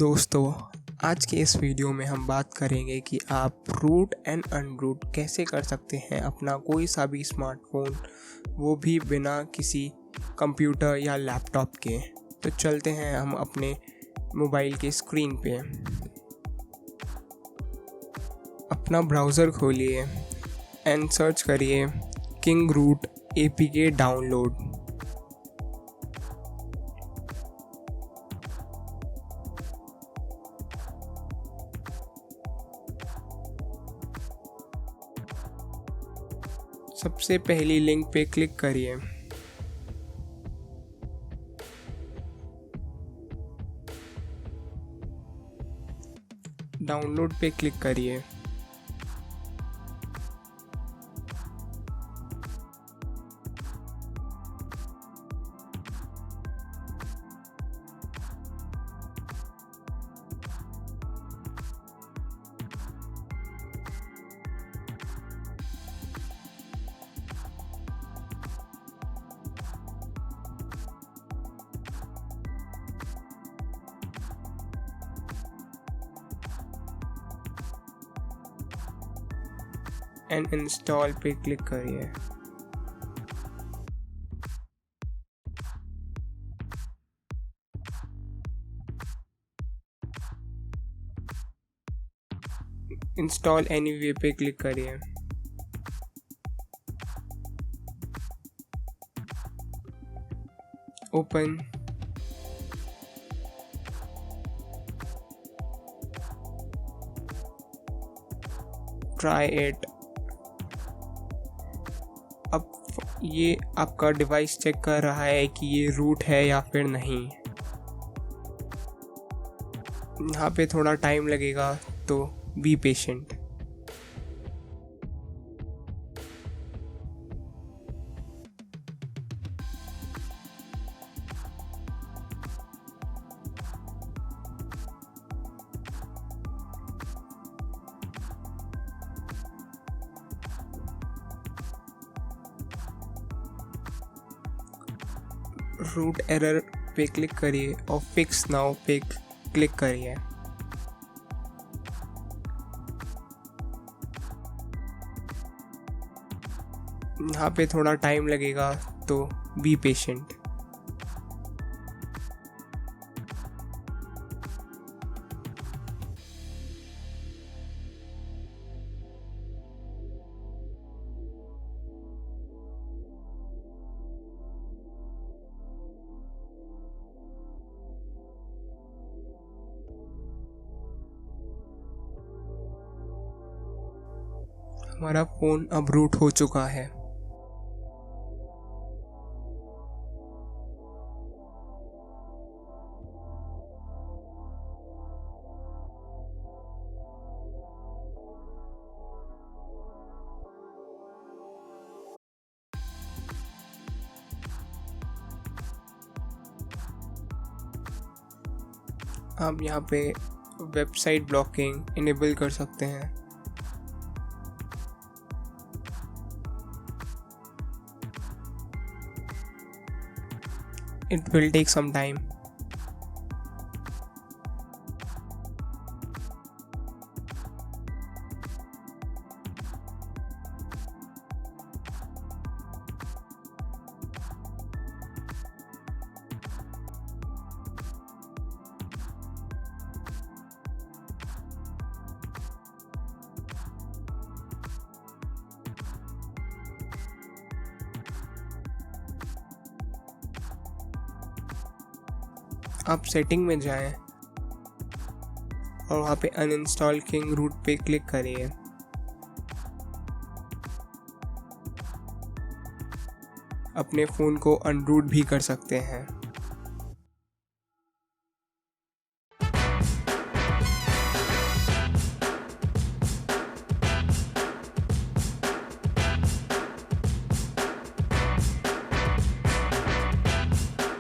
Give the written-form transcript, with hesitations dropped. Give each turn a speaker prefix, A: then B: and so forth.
A: दोस्तों, आज के इस वीडियो में हम बात करेंगे कि आप रूट एंड अनरूट कैसे कर सकते हैं अपना कोई सा भी स्मार्टफोन, वो भी बिना किसी कंप्यूटर या लैपटॉप के। तो चलते हैं हम अपने मोबाइल के स्क्रीन पे। अपना ब्राउज़र खोलिए एंड सर्च करिए किंग रूट APK डाउनलोड। सबसे पहली लिंक पे क्लिक करिए। डाउनलोड पे क्लिक करिए। एंड इंस्टॉल पे क्लिक करिए। इंस्टॉल एनीवे पे क्लिक करिए। ओपन। Try it. अब ये आपका डिवाइस चेक कर रहा है कि ये रूट है या फिर नहीं। यहाँ पे थोड़ा टाइम लगेगा, तो बी पेशेंट। रूट एरर पे क्लिक करिए और फिक्स नाउ पे क्लिक करिए। यहाँ पे थोड़ा टाइम लगेगा, तो बी पेशेंट। हमारा फ़ोन अब रूट हो चुका है। आप यहाँ पे वेबसाइट ब्लॉकिंग इनेबल कर सकते हैं। It will take some time. आप सेटिंग में जाएं और वहाँ पे अनइंस्टॉल किंग रूट पे क्लिक करिए। अपने फ़ोन को अनरूट भी कर सकते हैं।